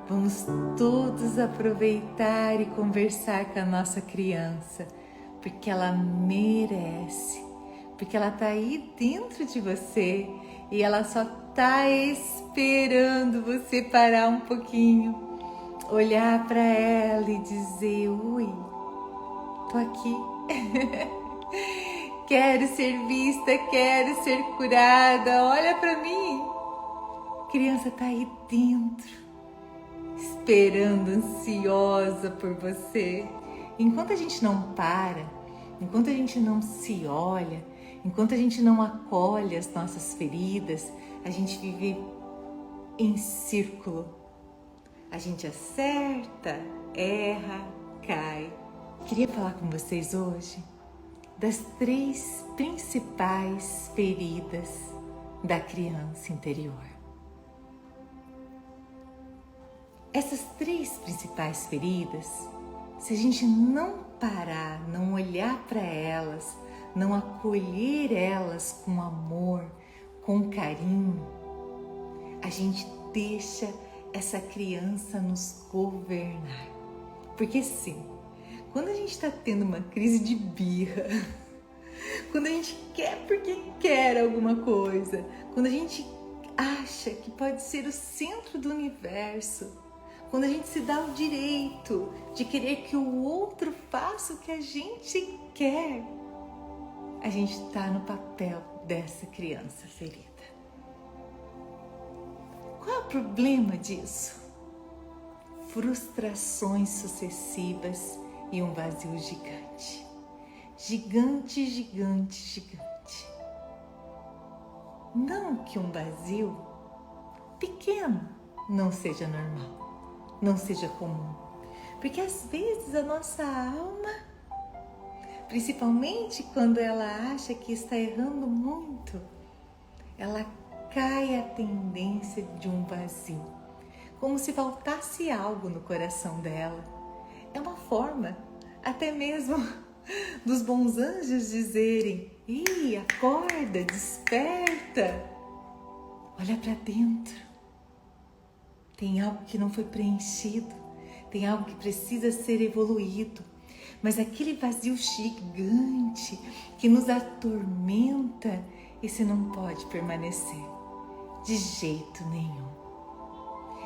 Vamos todos aproveitar e conversar com a nossa criança, porque ela merece, porque ela está aí dentro de você e ela só está esperando você parar um pouquinho, olhar para ela e dizer: oi, tô aqui. Quero ser vista, quero ser curada, olha para mim. A criança está aí dentro, esperando, ansiosa por você. Enquanto a gente não para, enquanto a gente não se olha, enquanto a gente não acolhe as nossas feridas, a gente vive em círculo. A gente acerta, erra, cai. Queria falar com vocês hoje das 3 principais feridas da criança interior. Essas 3 principais feridas, se a gente não parar, não olhar para elas, não acolher elas com amor, com carinho, a gente deixa essa criança nos governar. Porque sim, quando a gente está tendo uma crise de birra, quando a gente quer porque quer alguma coisa, quando a gente acha que pode ser o centro do universo, quando a gente se dá o direito de querer que o outro faça o que a gente quer, a gente está no papel dessa criança ferida. Qual é o problema disso? Frustrações sucessivas e um vazio gigante. Gigante, gigante, gigante. Não que um vazio pequeno não seja normal, não seja comum. Porque às vezes a nossa alma, principalmente quando ela acha que está errando muito, ela cai a tendência de um vazio, como se faltasse algo no coração dela. É uma forma, até mesmo, dos bons anjos dizerem: "Ih, acorda, desperta, olha para dentro. Tem algo que não foi preenchido, tem algo que precisa ser evoluído." Mas aquele vazio gigante que nos atormenta, esse não pode permanecer de jeito nenhum.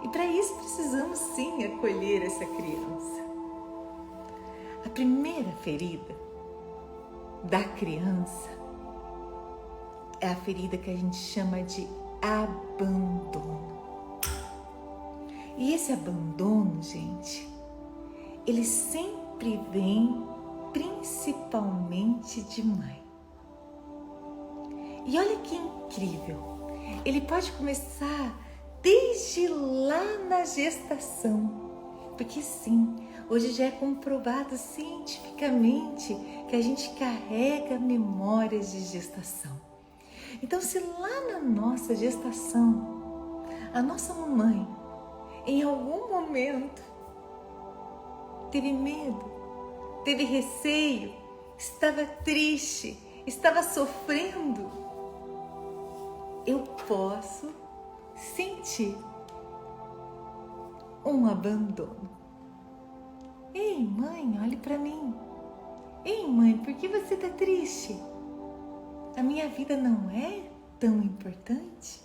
E para isso precisamos sim acolher essa criança. A primeira ferida da criança é a ferida que a gente chama de abandono. E esse abandono, gente, ele sempre vem principalmente de mãe. E olha que incrível, ele pode começar desde lá na gestação, porque sim, hoje já é comprovado cientificamente que a gente carrega memórias de gestação. Então, se lá na nossa gestação, a nossa mamãe, em algum momento, teve medo, teve receio, estava triste, estava sofrendo, eu posso sentir um abandono. Ei, mãe, olhe para mim. Ei, mãe, por que você está triste? A minha vida não é tão importante?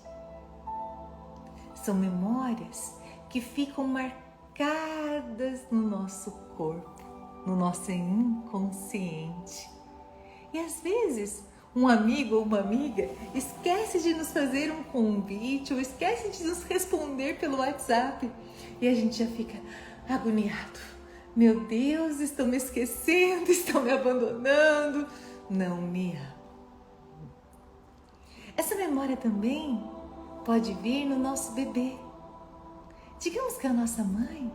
São memórias que ficam marcadas no nosso corpo, no nosso inconsciente. E às vezes, um amigo ou uma amiga esquece de nos fazer um convite ou esquece de nos responder pelo WhatsApp e a gente já fica agoniado. Meu Deus, estão me esquecendo, estão me abandonando, não me amam. Essa memória também pode vir no nosso bebê. Digamos que a nossa mãe,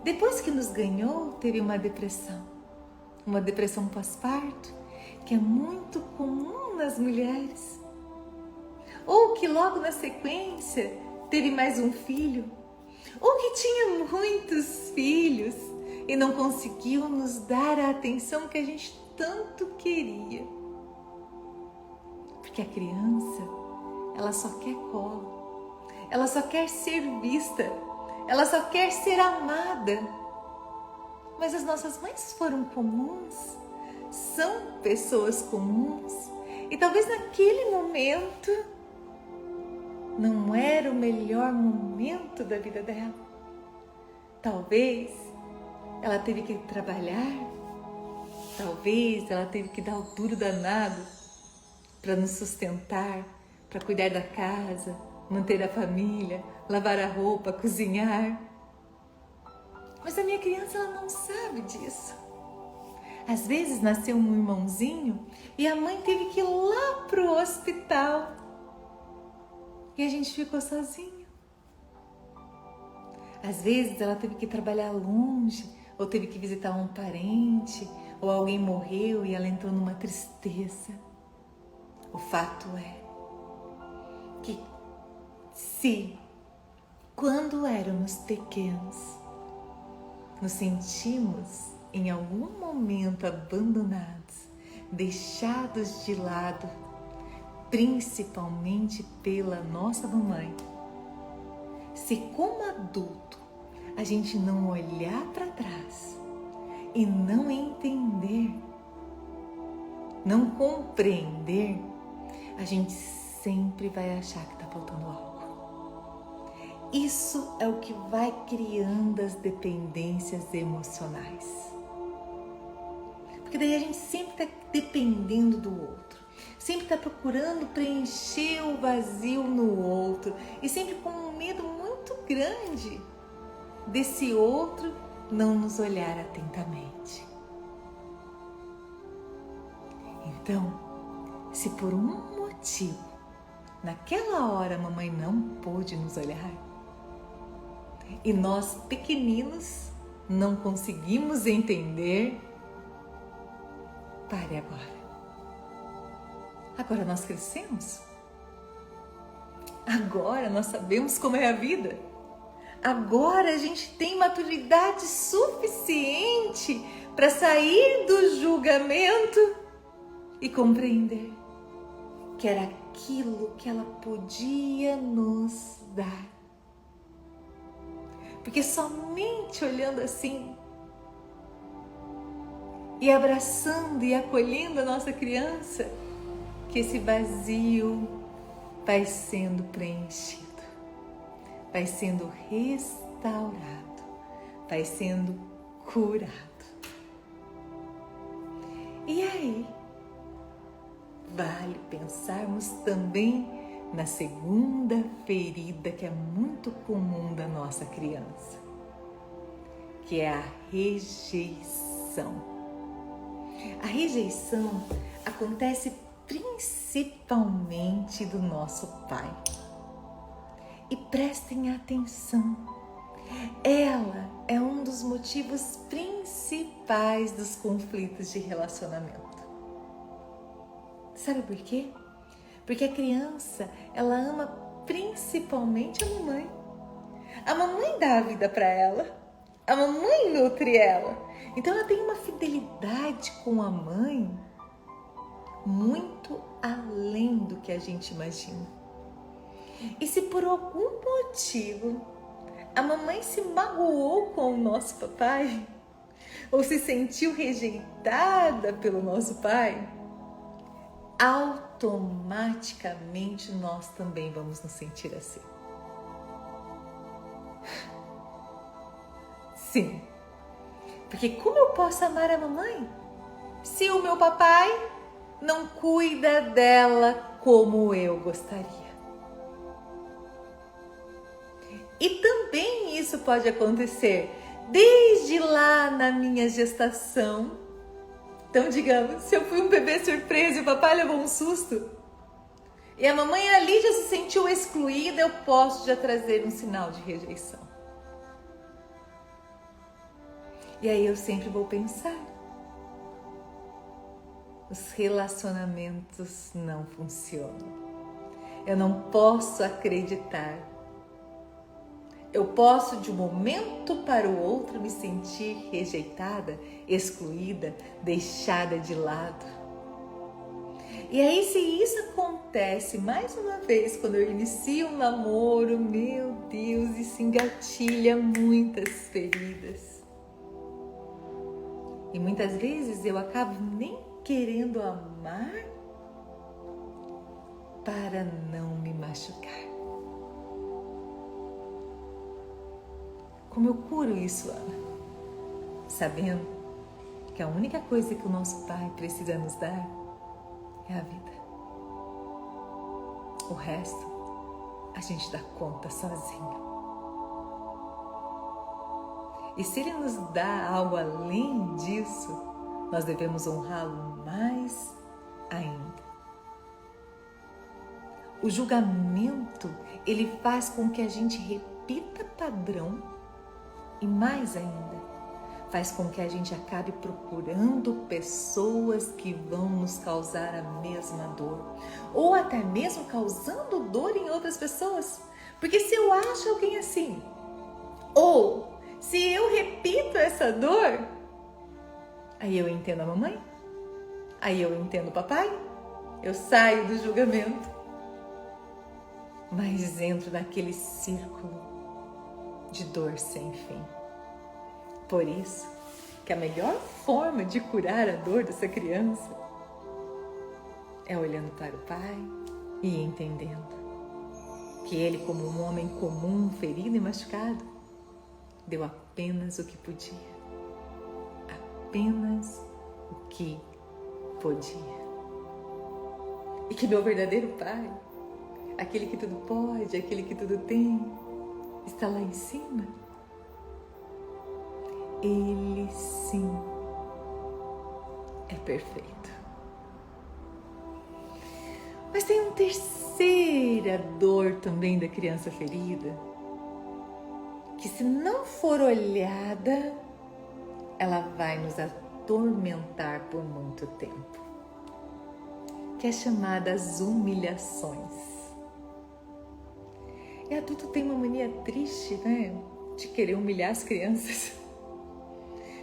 depois que nos ganhou, teve uma depressão pós-parto, que é muito comum nas mulheres. Ou que logo na sequência teve mais um filho, ou que tinha muitos filhos e não conseguiu nos dar a atenção que a gente tanto queria. Porque a criança, ela só quer colo, ela só quer ser vista, ela só quer ser amada. Mas as nossas mães foram comuns, são pessoas comuns, e talvez naquele momento não era o melhor momento da vida dela. Talvez ela teve que trabalhar, talvez ela teve que dar o duro danado para nos sustentar, para cuidar da casa, manter a família, lavar a roupa, cozinhar. Mas a minha criança, ela não sabe disso. Às vezes nasceu um irmãozinho e a mãe teve que ir lá pro hospital e a gente ficou sozinho. Às vezes ela teve que trabalhar longe, ou teve que visitar um parente, ou alguém morreu e ela entrou numa tristeza. O fato é que se, quando éramos pequenos, nos sentimos em algum momento abandonados, deixados de lado, principalmente pela nossa mamãe, se como adulto a gente não olhar para trás e não entender, não compreender, a gente sempre vai achar que está faltando algo. Isso é o que vai criando as dependências emocionais. Porque daí a gente sempre está dependendo do outro, sempre está procurando preencher o vazio no outro e sempre com um medo muito grande desse outro não nos olhar atentamente. Então, se por um motivo, naquela hora a mamãe não pôde nos olhar e nós pequeninos não conseguimos entender, pare agora. Agora nós crescemos. Agora nós sabemos como é a vida. Agora a gente tem maturidade suficiente para sair do julgamento e compreender que era aquilo que ela podia nos dar. Porque somente olhando assim e abraçando e acolhendo a nossa criança, que esse vazio vai sendo preenchido, vai sendo restaurado, vai sendo curado. E aí, vale pensarmos também na segunda ferida que é muito comum da nossa criança, que é a rejeição. A rejeição acontece principalmente do nosso pai. E prestem atenção, ela é um dos motivos principais dos conflitos de relacionamento. Sabe por quê? Porque a criança, ela ama principalmente a mamãe. A mamãe dá a vida para ela, a mamãe nutre ela. Então ela tem uma fidelidade com a mãe muito além do que a gente imagina. E se por algum motivo a mamãe se magoou com o nosso papai, ou se sentiu rejeitada pelo nosso pai, automaticamente nós também vamos nos sentir assim. Sim, porque como eu posso amar a mamãe se o meu papai não cuida dela como eu gostaria? E também isso pode acontecer desde lá na minha gestação. Então, digamos, se eu fui um bebê surpresa e o papai levou um susto, e a mamãe ali já se sentiu excluída, eu posso já trazer um sinal de rejeição. E aí eu sempre vou pensar, os relacionamentos não funcionam. Eu não posso acreditar. Eu posso de um momento para o outro me sentir rejeitada, excluída, deixada de lado. E aí, se isso acontece mais uma vez, quando eu inicio um namoro, meu Deus, isso engatilha muitas feridas. E muitas vezes eu acabo nem querendo amar para não me machucar. Como eu curo isso, Ana? Sabendo que a única coisa que o nosso Pai precisa nos dar é a vida. O resto a gente dá conta sozinho. E se Ele nos dá algo além disso, nós devemos honrá-lo mais ainda. O julgamento, ele faz com que a gente repita padrão e mais ainda, faz com que a gente acabe procurando pessoas que vão nos causar a mesma dor. Ou até mesmo causando dor em outras pessoas. Porque se eu acho alguém assim, ou se eu repito essa dor, aí eu entendo a mamãe, aí eu entendo o papai, eu saio do julgamento, mas entro naquele círculo de dor sem fim. Por isso que a melhor forma de curar a dor dessa criança é olhando para o Pai e entendendo que Ele, como um homem comum, ferido e machucado, deu apenas o que podia. Apenas o que podia. E que meu verdadeiro Pai, aquele que tudo pode, aquele que tudo tem, está lá em cima. Ele sim é perfeito. Mas tem uma terceira dor também da criança ferida, que se não for olhada, ela vai nos atormentar por muito tempo, que é chamada as humilhações. E adulto tem uma mania triste, né? De querer humilhar as crianças.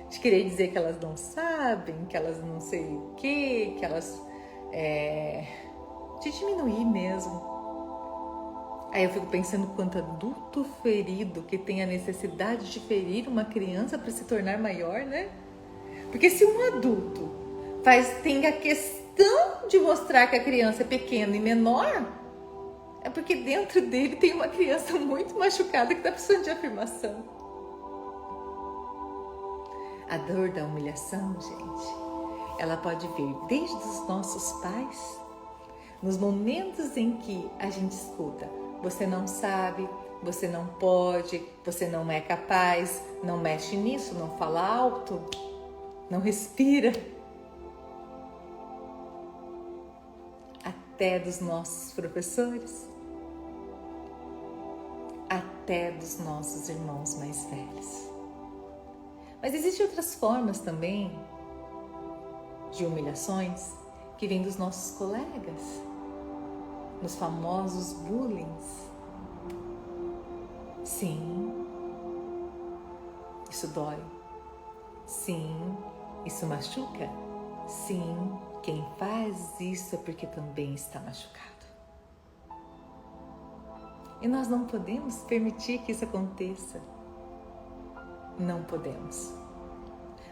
De querer dizer que elas não sabem, que elas não sei o quê, que elas... de diminuir mesmo. Aí eu fico pensando quanto adulto ferido que tem a necessidade de ferir uma criança para se tornar maior, né? Porque se um adulto tem a questão de mostrar que a criança é pequena e menor, é porque dentro dele tem uma criança muito machucada que está precisando de afirmação. A dor da humilhação, gente, ela pode vir desde os nossos pais, nos momentos em que a gente escuta: você não sabe, você não pode, você não é capaz, não mexe nisso, não fala alto, não respira. Até dos nossos professores, até dos nossos irmãos mais velhos. Mas existem outras formas também de humilhações que vêm dos nossos colegas, nos famosos bullying. Sim, isso dói. Sim, isso machuca. Sim, quem faz isso é porque também está machucado. E nós não podemos permitir que isso aconteça. Não podemos.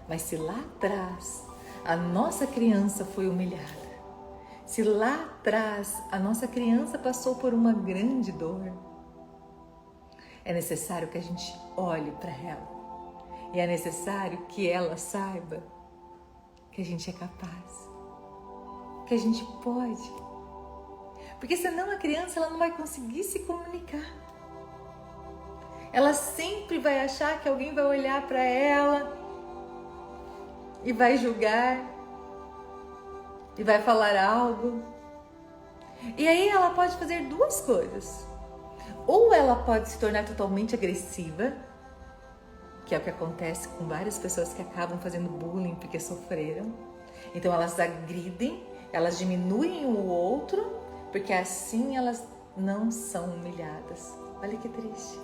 Mas se lá atrás a nossa criança foi humilhada, se lá atrás a nossa criança passou por uma grande dor, é necessário que a gente olhe para ela. E é necessário que ela saiba que a gente é capaz, que a gente pode. Porque senão a criança ela não vai conseguir se comunicar. Ela sempre vai achar que alguém vai olhar para ela e vai julgar e vai falar algo. E aí ela pode fazer duas coisas. Ou ela pode se tornar totalmente agressiva, que é o que acontece com várias pessoas que acabam fazendo bullying porque sofreram. Então elas agridem, elas diminuem o outro, porque assim elas não são humilhadas. Olha que triste.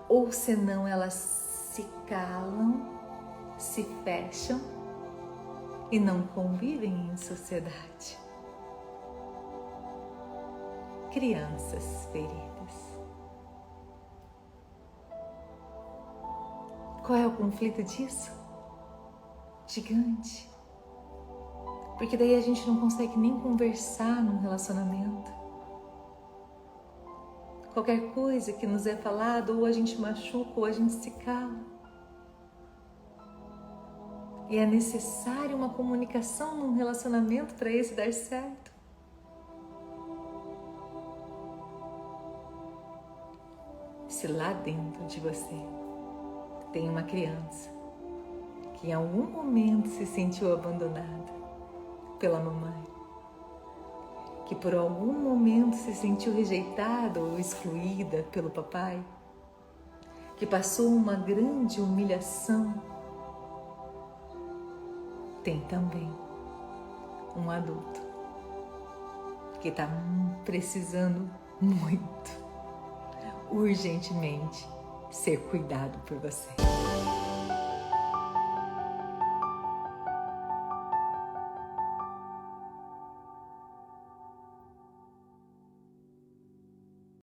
Ou senão elas se calam, se fecham e não convivem em sociedade. crianças feridas. Qual é o conflito disso? Gigante. Porque daí a gente não consegue nem conversar num relacionamento. Qualquer coisa que nos é falado, ou a gente machuca, ou a gente se cala. E é necessário uma comunicação num relacionamento para esse dar certo. Se lá dentro de você tem uma criança que em algum momento se sentiu abandonada pela mamãe, que por algum momento se sentiu rejeitada ou excluída pelo papai, que passou uma grande humilhação, tem também um adulto que está precisando muito, urgentemente, ser cuidado por você.